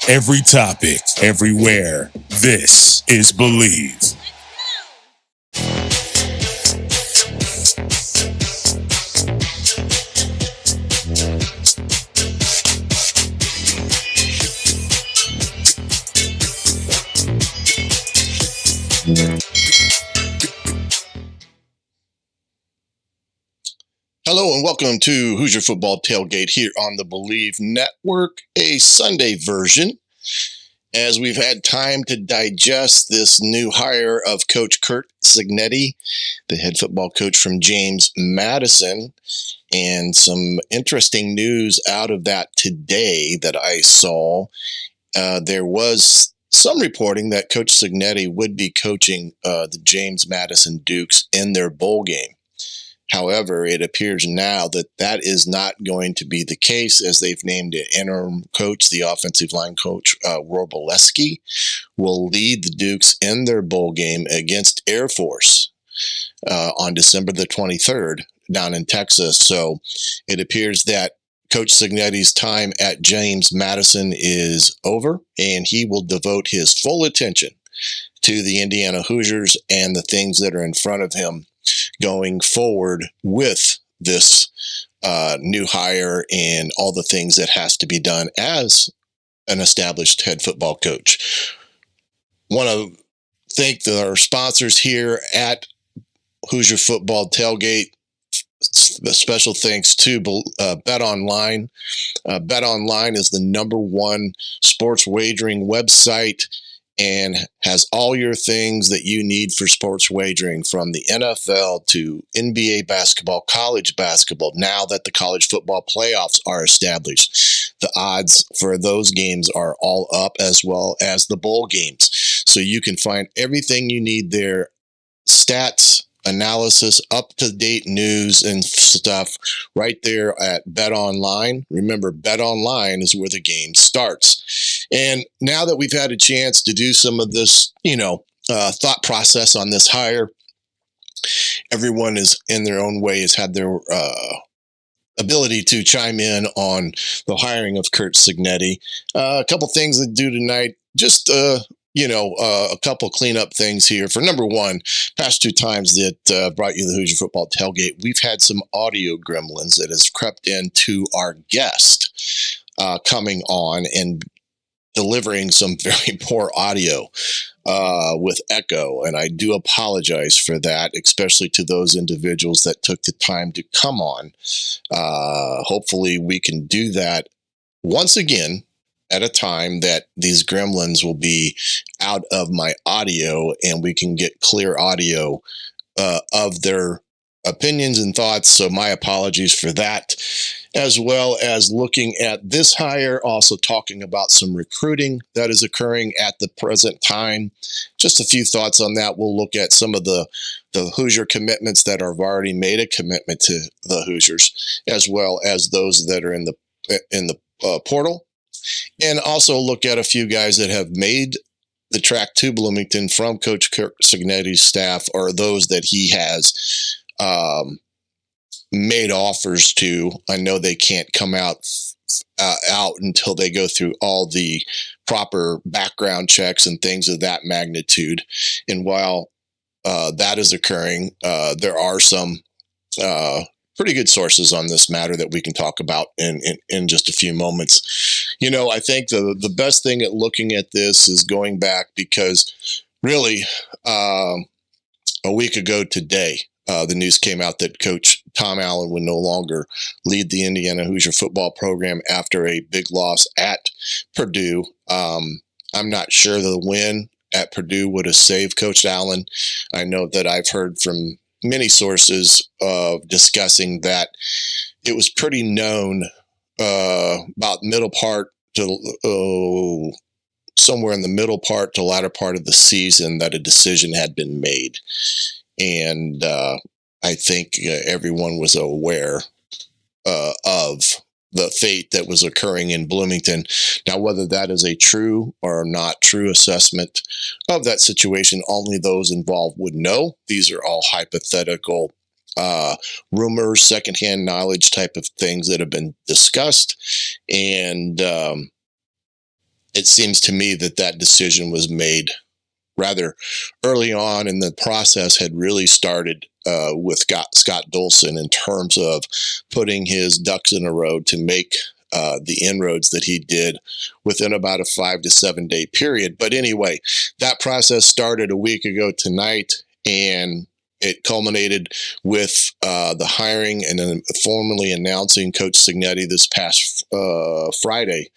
Every topic, everywhere. This is Believe. Hello and welcome to Hoosier Football Tailgate here on the Believe Network, a Sunday version, as we've had time to digest this new hire of Coach Curt Cegnetti, the head football coach from James Madison, and some interesting news out of that today that I saw. There was some reporting that Coach Cegnetti would be coaching the James Madison Dukes in their bowl game. However, it appears now that that is not going to be the case, as they've named an interim coach. The offensive line coach, Warboleski, will lead the Dukes in their bowl game against Air Force on December the 23rd down in Texas. So it appears that Coach Cegnetti's time at James Madison is over, and he will devote his full attention to the Indiana Hoosiers and the things that are in front of him going forward with this new hire and all the things that has to be done as an established head football coach. Want to thank our sponsors here at Hoosier Football Tailgate. Special thanks to Bet Online. Bet Online is the number one sports wagering website and has all your things that you need for sports wagering, from the NFL to NBA basketball, college basketball. Now that the college football playoffs are established, the odds for those games are all up, as well as the bowl games. So you can find everything you need there: stats, analysis, up-to-date news and stuff right there at Bet Online. Remember, Bet Online is where the game starts. And now that we've had a chance to do some of this, thought process on this hire, everyone is in their own way has had their ability to chime in on the hiring of Curt Cegnetti. A couple things to do tonight. Just a couple cleanup things here. For number one, past two times that brought you the Hoosier Football Tailgate, we've had some audio gremlins that has crept into our guest coming on and delivering some very poor audio with echo. And I do apologize for that, especially to those individuals that took the time to come on. Hopefully we can do that once again at a time that these gremlins will be out of my audio and we can get clear audio of their opinions and thoughts. So my apologies for that, as well as looking at this hire, also talking about some recruiting that is occurring at the present time. Just a few thoughts on that. We'll look at some of the Hoosier commitments that have already made a commitment to the Hoosiers, as well as those that are in the portal. And also look at a few guys that have made the track to Bloomington from Coach Curt Cegnetti's staff, or those that he has made offers to. I know they can't come out until they go through all the proper background checks and things of that magnitude. And while that is occurring, there are some pretty good sources on this matter that we can talk about in just a few moments. I think the best thing at looking at this is going back, because really a week ago today, the news came out that Coach Tom Allen would no longer lead the Indiana Hoosier football program after a big loss at Purdue. I'm not sure the win at Purdue would have saved Coach Allen. I know that I've heard from many sources discussing that it was pretty known about middle part to somewhere in the middle part to latter part of the season that a decision had been made. And I think everyone was aware of the fate that was occurring in Bloomington. Now, whether that is a true or not true assessment of that situation, only those involved would know. These are all hypothetical rumors, secondhand knowledge type of things that have been discussed. And it seems to me that that decision was made rather early on, and the process had really started with Scott Dolson in terms of putting his ducks in a row to make the inroads that he did within about a 5 to 7 day period. But anyway, that process started a week ago tonight, and it culminated with the hiring and then formally announcing Coach Cegnetti this past Friday,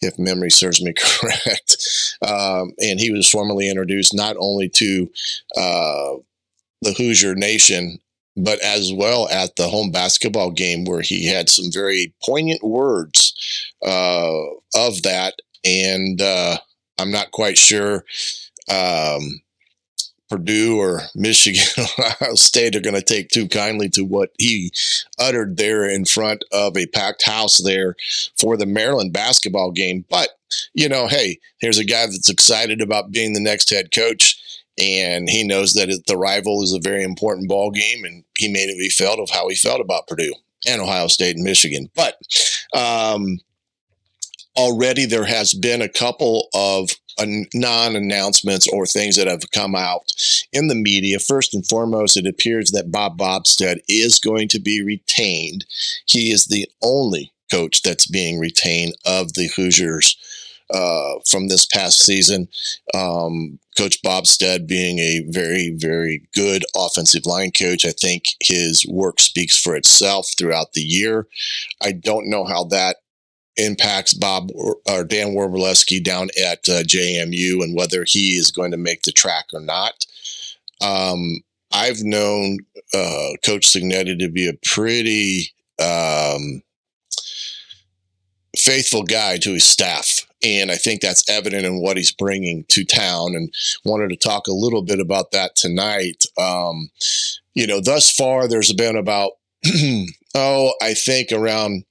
if memory serves me correct. And he was formally introduced not only to the Hoosier Nation, but as well at the home basketball game, where he had some very poignant words of that. And I'm not quite sure Purdue or Michigan, Ohio State are going to take too kindly to what he uttered there in front of a packed house there for the Maryland basketball game. But, hey, here's a guy that's excited about being the next head coach, and he knows that the rival is a very important ball game, and he made it be felt of how he felt about Purdue and Ohio State and Michigan. But already there has been a couple of non-announcements or things that have come out in the media. First and foremost, it appears that Bob Bobstead is going to be retained. He is the only coach that's being retained of the Hoosiers from this past season. Coach Bobstead being a very, very good offensive line coach. I think his work speaks for itself throughout the year. I don't know how that impacts Bob or Dan Warbleski down at JMU and whether he is going to make the track or not. I've known Coach Cignetti to be a pretty faithful guy to his staff, and I think that's evident in what he's bringing to town, and wanted to talk a little bit about that tonight. Thus far there's been about I think around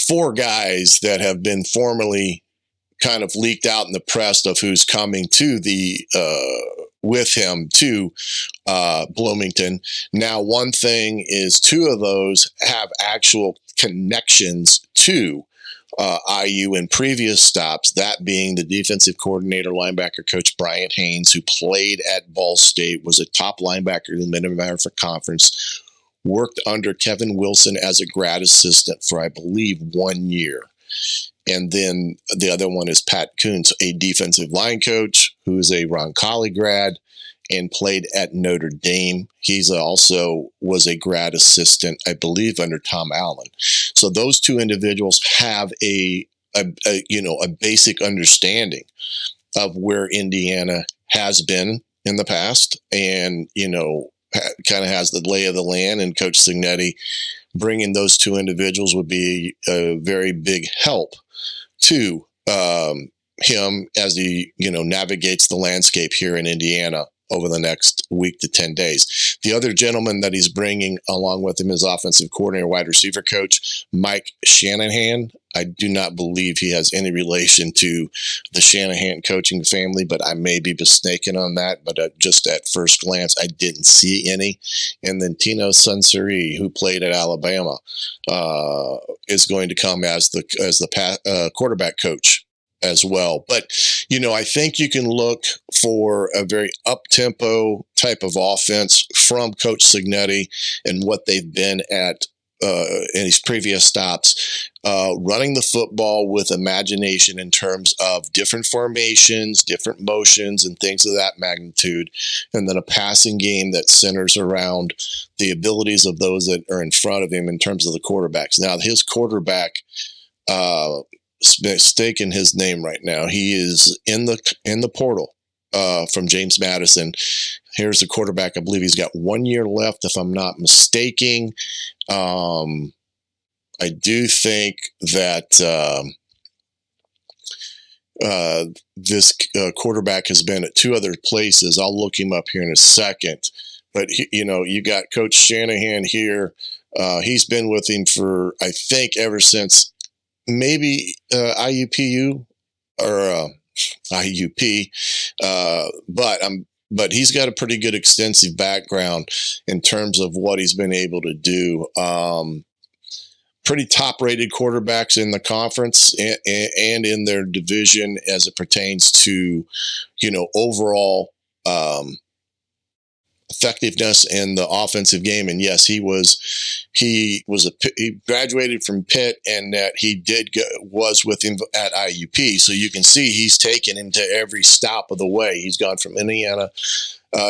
4 guys that have been formally kind of leaked out in the press of who's coming to the with him to Bloomington. Now, one thing is 2 of those have actual connections to IU in previous stops, that being the defensive coordinator, linebacker coach Bryant Haynes, who played at Ball State, was a top linebacker in the Mid-America Conference, worked under Kevin Wilson as a grad assistant for, I believe, 1 year. And then the other one is Pat Kuntz, a defensive line coach who is a Roncalli grad and played at Notre Dame. He's also was a grad assistant, I believe, under Tom Allen. So those 2 individuals have a basic understanding of where Indiana has been in the past, and kind of has the lay of the land. And Coach Cignetti bringing those 2 individuals would be a very big help to him as he navigates the landscape here in Indiana over the next week to 10 days. The other gentleman that he's bringing along with him is offensive coordinator, wide receiver coach Mike Shanahan. I do not believe he has any relation to the Shanahan coaching family, but I may be mistaken on that. But just at first glance, I didn't see any. And then Tino Sunseri, who played at Alabama, is going to come as the quarterback coach as well. But, I think you can look for a very up-tempo type of offense from Coach Cignetti and what they've been at in his previous stops, running the football with imagination in terms of different formations, different motions, and things of that magnitude, and then a passing game that centers around the abilities of those that are in front of him in terms of the quarterbacks. Now, his quarterback, mistaken his name right now. He is in the portal from James Madison. Here's the quarterback. I believe he's got 1 year left, if I'm not mistaken. I do think that this quarterback has been at 2 other places. I'll look him up here in a second. But, you got Coach Shanahan here. He's been with him for, I think, ever since maybe IUPU or IUP, but he's got a pretty good extensive background in terms of what he's been able to do. pretty top-rated quarterbacks in the conference and in their division as it pertains to, overall effectiveness in the offensive game. And yes, he graduated from Pitt, and that he was with him at IUP. So you can see he's taken him to every stop of the way. He's gone from Indiana,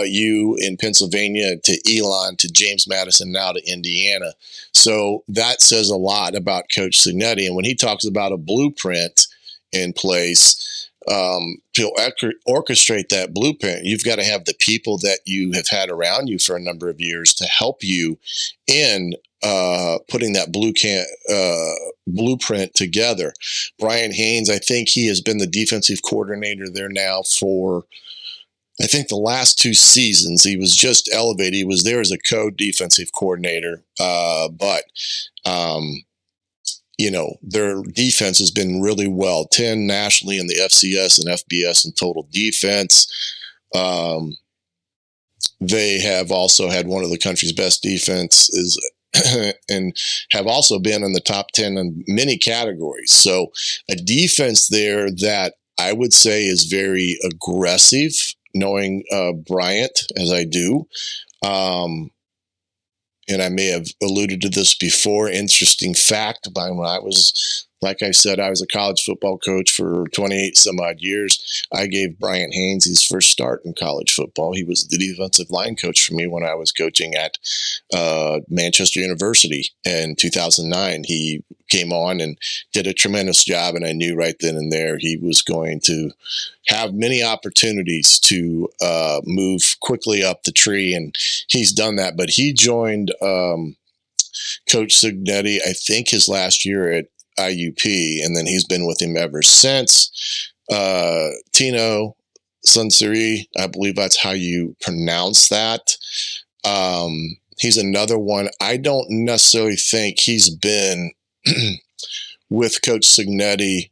U in Pennsylvania, to Elon, to James Madison, now to Indiana. So that says a lot about Coach Cignetti. And when he talks about a blueprint in place, to orchestrate that blueprint, you've got to have the people that you have had around you for a number of years to help you in putting that blueprint together. Brian Haynes, I think he has been the defensive coordinator there now for, I think, the last 2 seasons. He was just elevated. He was there as a co-defensive coordinator, but their defense has been really well. 10 nationally in the FCS and FBS in total defense. They have also had one of the country's best defenses and have also been in the top 10 in many categories. So a defense there that I would say is very aggressive, knowing Bryant as I do. And I may have alluded to this before. Interesting fact, when I was, like I said, I was a college football coach for 28 some odd years. I gave Brian Haynes his first start in college football. He was the defensive line coach for me when I was coaching at Manchester University in 2009. He came on and did a tremendous job, and I knew right then and there he was going to have many opportunities to move quickly up the tree, and he's done that. But he joined Coach Cignetti, I think, his last year at IUP, and then he's been with him ever since. Tino Sunseri, I believe that's how you pronounce that. He's another one. I don't necessarily think he's been with Coach Cignetti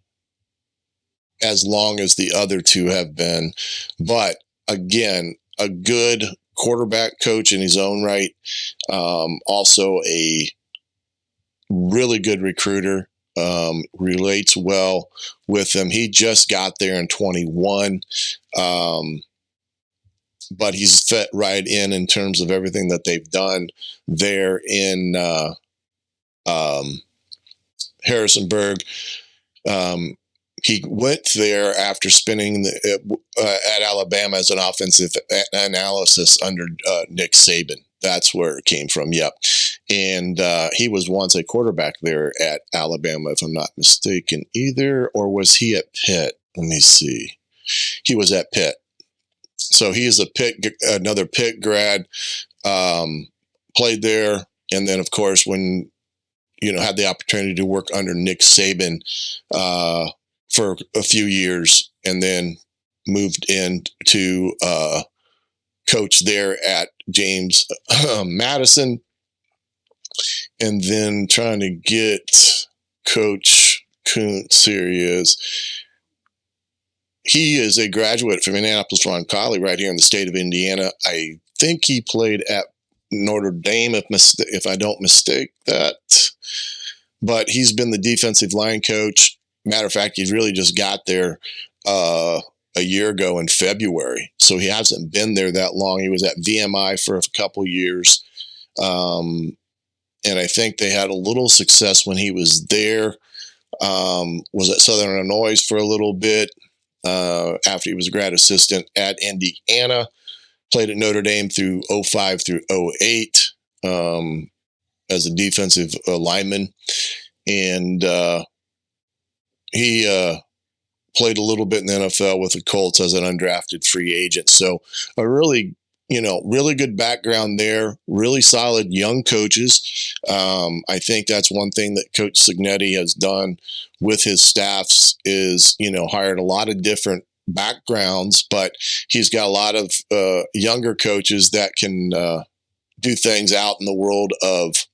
as long as the other two have been. But again, a good quarterback coach in his own right. Also a really good recruiter, relates well with them. He just got there in 21. But he's fit right in terms of everything that they've done there in Harrisonburg. He went there after spending at Alabama as an offensive analysis under Nick Saban. That's where it came from. Yep. And he was once a quarterback there at Alabama, if I'm not mistaken either. Or was he at Pitt? Let me see. He was at Pitt. So he is another Pitt grad, played there. And then, of course, when, had the opportunity to work under Nick Saban for a few years, and then moved in to coach there at James Madison. And then trying to get Coach Cig. He is a graduate from Indianapolis-Roncalli right here in the state of Indiana. I think he played at Notre Dame, if I don't mistake that. But he's been the defensive line coach. Matter of fact, he really just got there a year ago in February. So he hasn't been there that long. He was at VMI for a couple years. And I think they had a little success when he was there. Was at Southern Illinois for a little bit. After he was a grad assistant at Indiana, played at Notre Dame through 05 through 08 as a defensive lineman. And he played a little bit in the NFL with the Colts as an undrafted free agent. So a really good background there, really solid young coaches. I think that's one thing that Coach Cignetti has done with his staffs is, hired a lot of different backgrounds, but he's got a lot of younger coaches that can do things out in the world of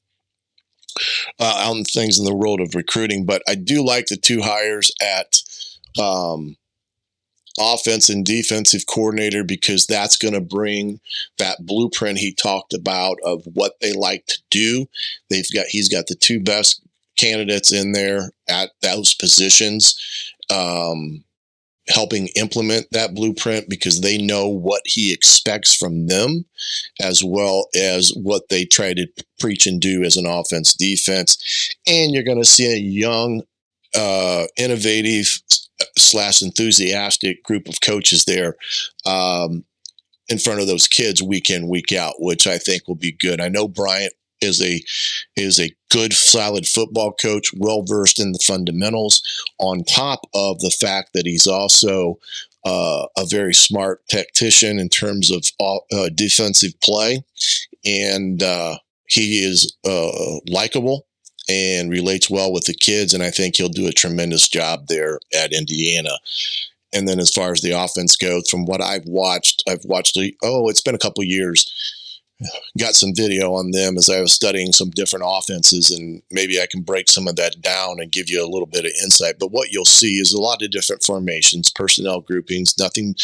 recruiting. But I do like the two hires at offense and defensive coordinator, because that's going to bring that blueprint he talked about of what they like to do. He's got the two best candidates in there at those positions, helping implement that blueprint because they know what he expects from them as well as what they try to preach and do as an offense defense. And you're going to see a young, innovative / enthusiastic group of coaches there in front of those kids week in, week out, which I think will be good. I know Bryant is a good, solid football coach, well versed in the fundamentals, on top of the fact that he's also a very smart tactician in terms of defensive play, and he is likable and relates well with the kids, and I think he'll do a tremendous job there at Indiana. And then as far as the offense goes, from what I've watched, it's been a couple of years. Got some video on them as I was studying some different offenses, and maybe I can break some of that down and give you a little bit of insight. But what you'll see is a lot of different formations, personnel groupings, nothing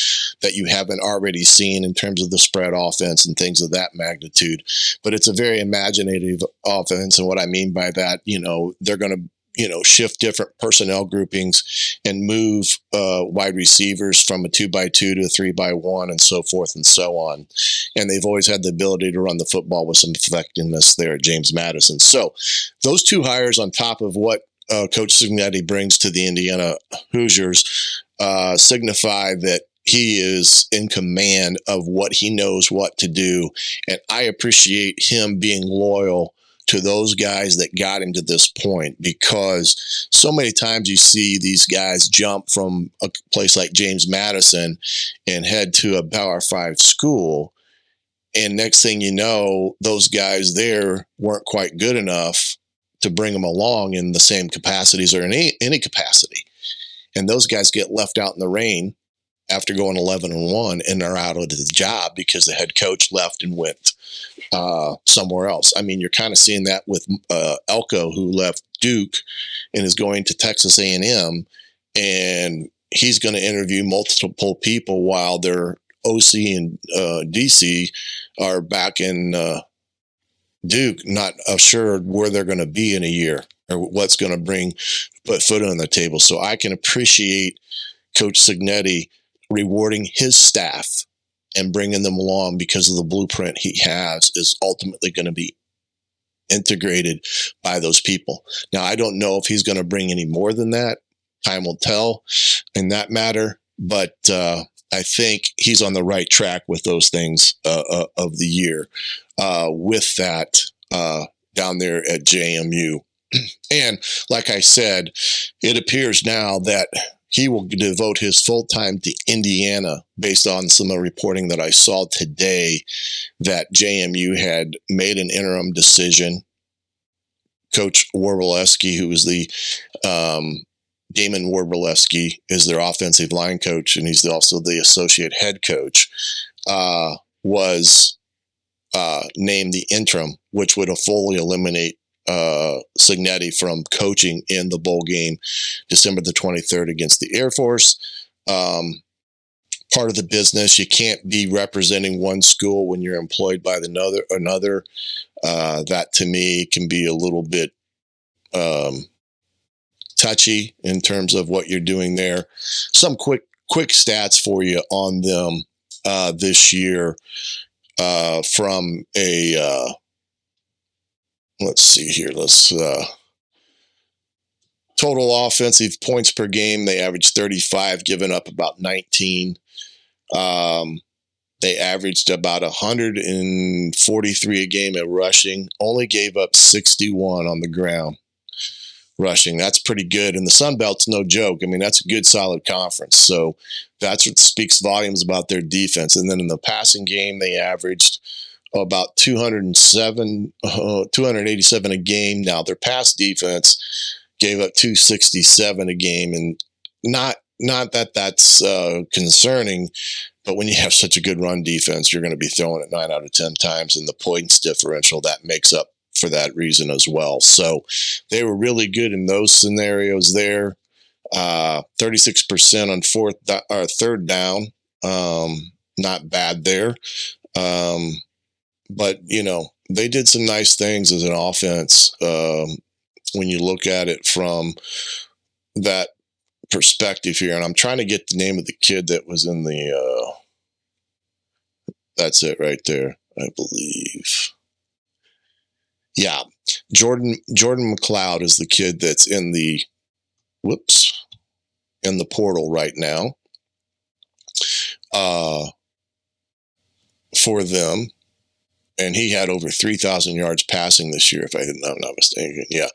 that you haven't already seen in terms of the spread offense and things of that magnitude. But it's a very imaginative offense. And what I mean by that, they're going to shift different personnel groupings and move wide receivers from a 2x2 to a 3x1 and so forth and so on. And they've always had the ability to run the football with some effectiveness there at James Madison. So those two hires on top of what Coach Cignetti brings to the Indiana Hoosiers signify that he is in command of what he knows what to do. And I appreciate him being loyal to those guys that got him to this point, because so many times you see these guys jump from a place like James Madison and head to a Power 5 school. And next thing you know, those guys there weren't quite good enough to bring them along in the same capacities or in any capacity. And those guys get left out in the rain after going 11-1, and they're out of the job because the head coach left and went somewhere else. I mean, you're kind of seeing that with Elko, who left Duke and is going to Texas A&M, and he's going to interview multiple people while their OC and DC are back in Duke, not assured where they're going to be in a year or what's going to put foot on the table. So I can appreciate Coach Cignetti rewarding his staff and bringing them along because of the blueprint he has is ultimately going to be integrated by those people. Now, I don't know if he's going to bring any more than that. Time will tell in that matter, but I think he's on the right track with those things of the year with that down there at JMU. And like I said, it appears now that he will devote his full time to Indiana based on some of the reporting that I saw today that JMU had made an interim decision. Coach Warblesky, who is the Damon Warblesky, is their offensive line coach, and he's also the associate head coach, was named the interim, which would have fully eliminate Cignetti from coaching in the bowl game December the 23rd against the Air Force. Part of the business, you can't be representing one school when you're employed by another. That to me can be a little bit touchy in terms of what you're doing there. Some quick stats for you on them this year from a let's see here. Total offensive points per game, they averaged 35, giving up about 19. They averaged about 143 a game at rushing, only gave up 61 on the ground rushing. That's pretty good. And the Sun Belt's no joke. I mean, that's a good, solid conference. So that's what speaks volumes about their defense. And then in the passing game, they averaged about 287 a game. Now their pass defense gave up 267 a game, and not that that's concerning, but when you have such a good run defense, you're going to be throwing it 9 out of 10 times, and the points differential that makes up for that reason as well. So they were really good in those scenarios there. 36% on third down, not bad there. But, they did some nice things as an offense when you look at it from that perspective here. And I'm trying to get the name of the kid that was in the, that's it right there, I believe. Yeah. Jordan McLeod is the kid that's in the, in the portal right now, for them. And he had over 3,000 yards passing this year, if I'm not mistaken. Yeah.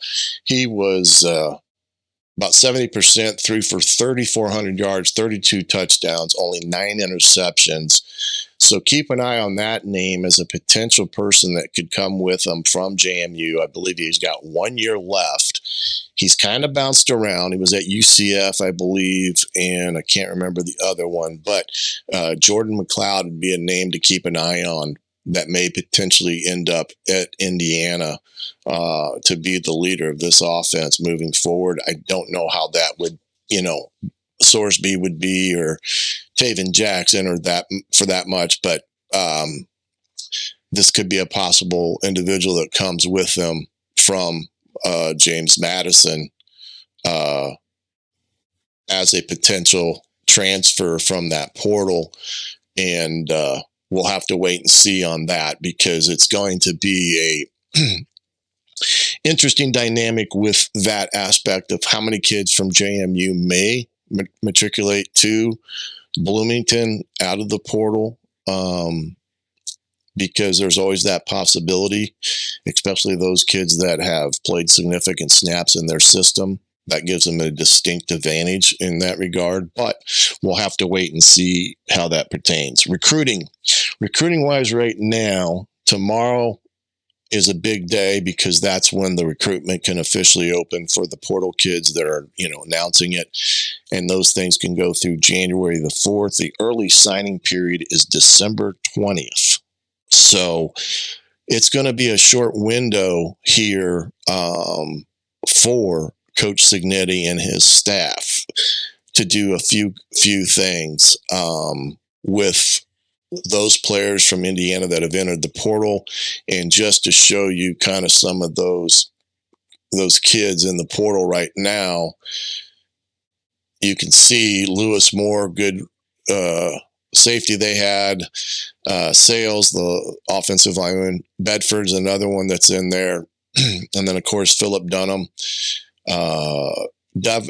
He was, about 70%, threw for 3,400 yards, 32 touchdowns, only 9 interceptions. So keep an eye on that name as a potential person that could come with him from JMU. I believe he's got 1 year left. He's kind of bounced around. He was at UCF, I believe, and I can't remember the other one. But Jordan McLeod would be a name to keep an eye on that may potentially end up at Indiana to be the leader of this offense moving forward. I don't know how that would, Sorsby would be, or Taven Jackson, or that for that much, but this could be a possible individual that comes with them from James Madison as a potential transfer from that portal. And we'll have to wait and see on that, because it's going to be a interesting dynamic with that aspect of how many kids from JMU may matriculate to Bloomington out of the portal, because there's always that possibility, especially those kids that have played significant snaps in their system. That gives them a distinct advantage in that regard, but we'll have to wait and see how that pertains. Recruiting wise right now, tomorrow is a big day, because that's when the recruitment can officially open for the portal kids that are, announcing it. And those things can go through January the 4th. The early signing period is December 20th. So it's going to be a short window here for Coach Cegnetti and his staff to do a few things with those players from Indiana that have entered the portal, and just to show you kind of some of those kids in the portal right now. You can see Lewis Moore, good safety they had. Sales, the offensive lineman. Bedford's another one that's in there. And then, of course, Philip Dunham. Donovan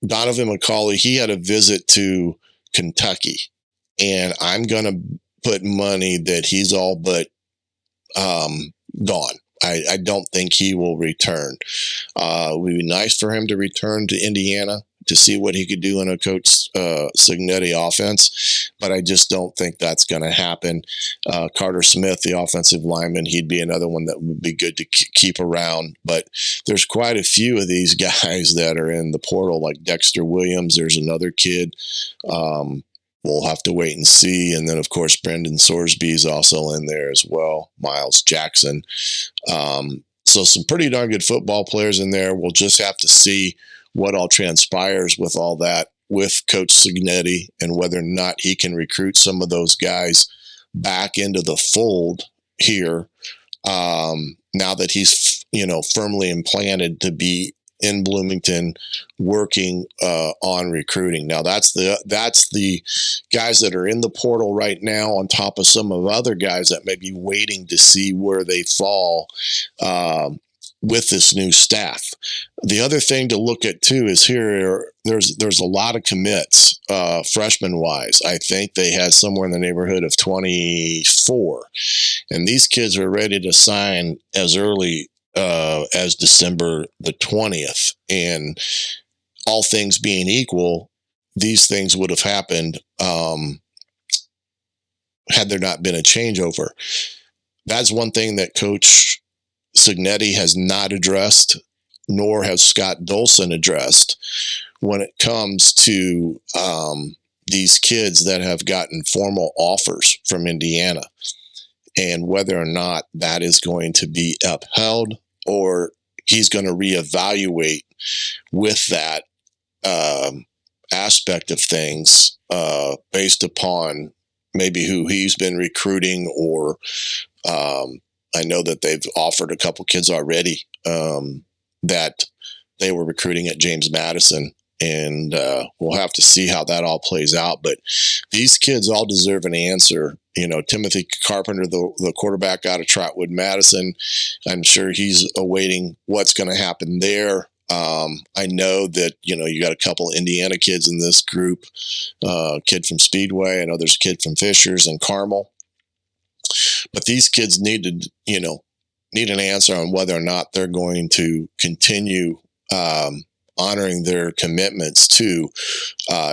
McCauley, he had a visit to Kentucky. And I'm going to put money that he's all but gone. I don't think he will return. It would be nice for him to return to Indiana to see what he could do in a Coach Cignetti offense, but I just don't think that's going to happen. Carter Smith, the offensive lineman, he'd be another one that would be good to keep around, but there's quite a few of these guys that are in the portal, like Dexter Williams. There's another kid. We'll have to wait and see. And then, of course, Brendan Sorsby is also in there as well. Miles Jackson. So some pretty darn good football players in there. We'll just have to see what all transpires with all that with Coach Cignetti, and whether or not he can recruit some of those guys back into the fold here now that he's, firmly implanted to be in Bloomington working on recruiting. Now that's the guys that are in the portal right now, on top of some of other guys that may be waiting to see where they fall with this new staff. The other thing to look at too is there's a lot of commits freshman wise. I think they had somewhere in the neighborhood of 24, and these kids are ready to sign as early as December the 20th. And all things being equal, these things would have happened had there not been a changeover. That's one thing that Coach Cignetti has not addressed, nor has Scott Dolson addressed, when it comes to these kids that have gotten formal offers from Indiana, and whether or not that is going to be upheld, or he's going to reevaluate with that aspect of things based upon maybe who he's been recruiting, or I know that they've offered a couple kids already that they were recruiting at James Madison. And we'll have to see how that all plays out. But these kids all deserve an answer. Timothy Carpenter, the quarterback out of Trotwood Madison, I'm sure he's awaiting what's going to happen there. I know that, you got a couple of Indiana kids in this group, kid from Speedway. I know there's a kid from Fishers and Carmel. But these kids need an answer on whether or not they're going to continue honoring their commitments to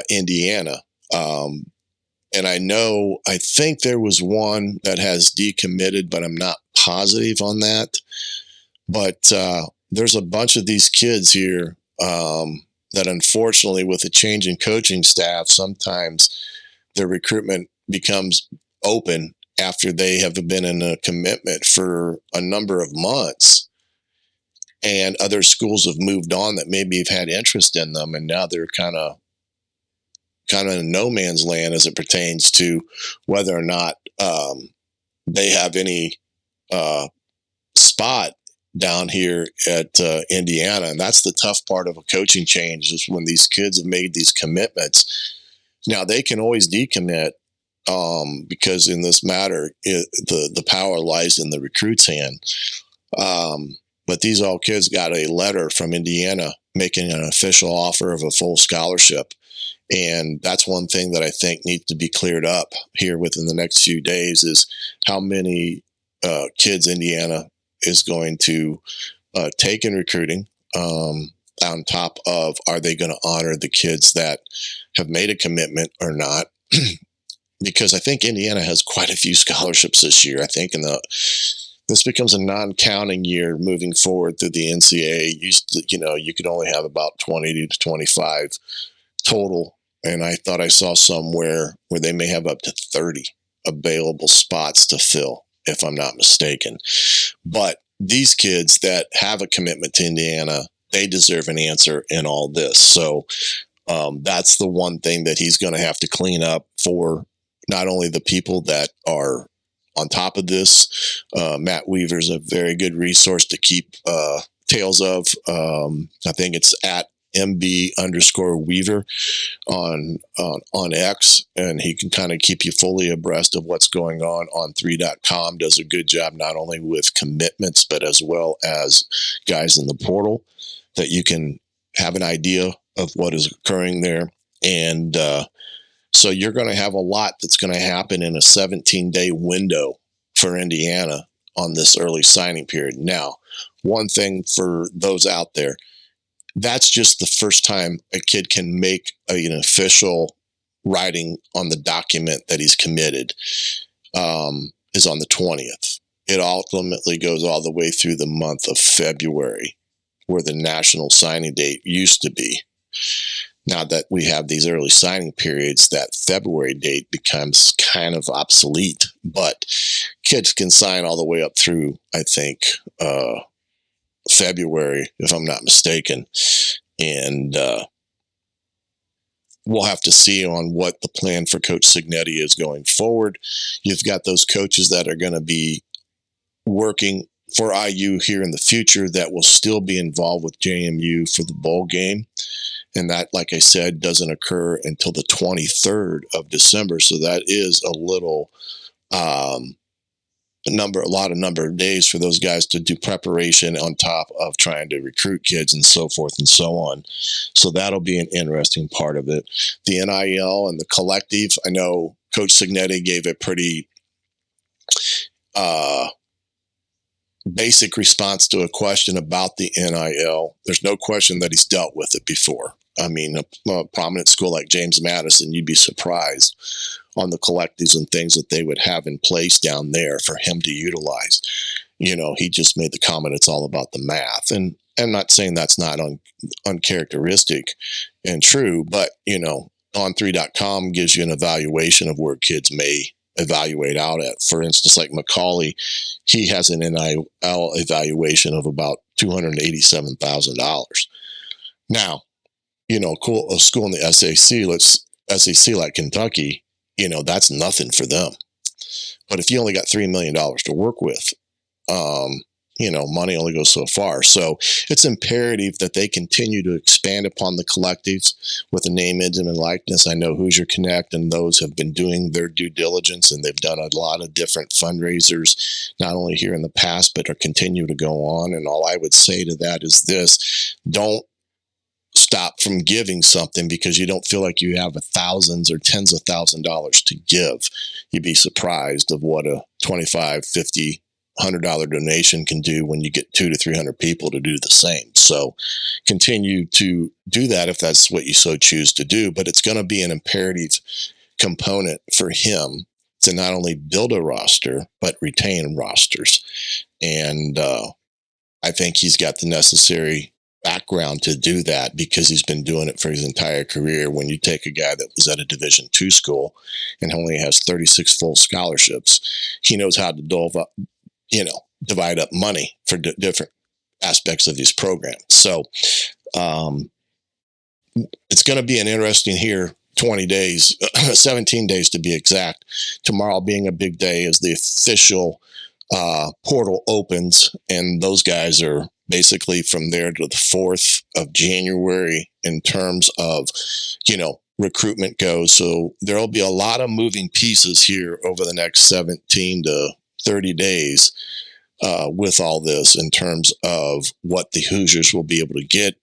Indiana. And I think there was one that has decommitted, but I'm not positive on that. But there's a bunch of these kids here that unfortunately, with a change in coaching staff, sometimes their recruitment becomes open after they have been in a commitment for a number of months. And other schools have moved on that maybe have had interest in them, and now they're kind of in no man's land as it pertains to whether or not they have any spot down here at Indiana. And that's the tough part of a coaching change, is when these kids have made these commitments. Now, they can always decommit because in this matter, the power lies in the recruit's hand. But these all kids got a letter from Indiana making an official offer of a full scholarship. And that's one thing that I think needs to be cleared up here within the next few days, is how many kids Indiana is going to take in recruiting, on top of, are they going to honor the kids that have made a commitment or not? Because I think Indiana has quite a few scholarships this year. I think this becomes a non-counting year moving forward through the NCAA. You could only have about 20 to 25 total. And I thought I saw somewhere where they may have up to 30 available spots to fill, if I'm not mistaken. But these kids that have a commitment to Indiana, they deserve an answer in all this. So that's the one thing that he's going to have to clean up for not only the people that are on top of this. Matt Weaver's a very good resource to keep tails of. I think it's at MB_Weaver on X, and he can kind of keep you fully abreast of what's going on 3.com. Does a good job not only with commitments, but as well as guys in the portal, that you can have an idea of what is occurring there. And so you're going to have a lot that's going to happen in a 17-day window for Indiana on this early signing period. Now, one thing for those out there, that's just the first time a kid can make an official writing on the document that he's committed, is on the 20th. It ultimately goes all the way through the month of February, where the national signing date used to be. Now that we have these early signing periods, that February date becomes kind of obsolete, but kids can sign all the way up through, I think, February, if I'm not mistaken. And we'll have to see on what the plan for Coach Cegnetti is going forward. You've got those coaches that are going to be working for IU here in the future that will still be involved with JMU for the bowl game. And that, like I said, doesn't occur until the 23rd of December. So that is a little number of days for those guys to do preparation on top of trying to recruit kids and so forth and so on. So that'll be an interesting part of it. The NIL and the collective, I know Coach Cignetti gave a pretty basic response to a question about the NIL. There's no question that he's dealt with it before. I mean, a prominent school like James Madison, you'd be surprised on the collectives and things that they would have in place down there for him to utilize. He just made the comment, it's all about the math. And I'm not saying that's not uncharacteristic and true, but, on 3.com gives you an evaluation of where kids may evaluate out at. For instance, like Macaulay, he has an NIL evaluation of about $287,000. Now, a school in the SEC like Kentucky, that's nothing for them. But if you only got $3 million to work with, money only goes so far. So it's imperative that they continue to expand upon the collectives with a name, image, and likeness. I know Hoosier Connect and those have been doing their due diligence, and they've done a lot of different fundraisers, not only here in the past, but are continue to go on. And all I would say to that is this: don't stop from giving something because you don't feel like you have thousands or tens of $1,000s to give. You'd be surprised of what a $25, $50, $100 donation can do when you get 200 to 300 people to do the same. So continue to do that if that's what you so choose to do, but it's going to be an imperative component for him to not only build a roster, but retain rosters. And I think he's got the necessary background to do that because he's been doing it for his entire career. When you take a guy that was at a Division II school and only has 36 full scholarships, he knows how to divide up money for different aspects of these programs. So it's going to be an interesting here 20 days, 17 days to be exact. Tomorrow being a big day as the official portal opens, and those guys are basically from there to the 4th of January in terms of, recruitment goes. So there'll be a lot of moving pieces here over the next 17 to 30 days with all this in terms of what the Hoosiers will be able to get.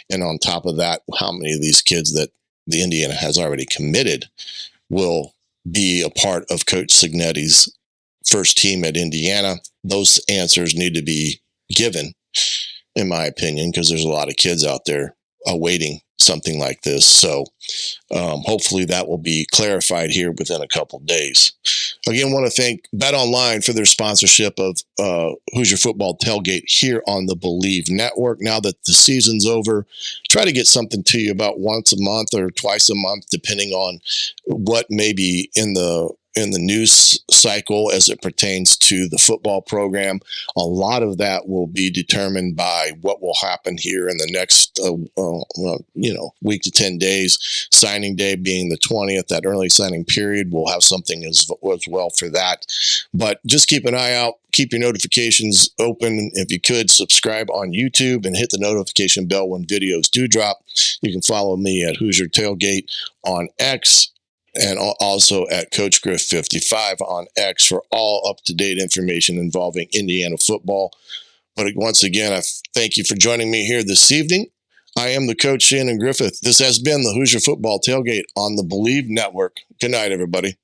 And on top of that, how many of these kids that the Indiana has already committed will be a part of Coach Cegnetti's first team at Indiana. Those answers need to be given, in my opinion, because there's a lot of kids out there awaiting something like this. So hopefully that will be clarified here within a couple of days. Again, want to thank Bet Online for their sponsorship of Hoosier Football Tailgate here on the Believe Network. Now that the season's over, try to get something to you about once a month or twice a month, depending on what may be in the news cycle as it pertains to the football program. A lot of that will be determined by what will happen here in the next, week to 10 days. Signing day being the 20th, that early signing period, we'll have something as well for that. But just keep an eye out. Keep your notifications open. If you could, subscribe on YouTube and hit the notification bell when videos do drop. You can follow me at Hoosier Tailgate on X, and also at Coach Griff 55 on X for all up-to-date information involving Indiana football. But once again, I thank you for joining me here this evening. I am the coach, Shannon Griffith. This has been the Hoosier Football Tailgate on the Believe Network. Good night, everybody.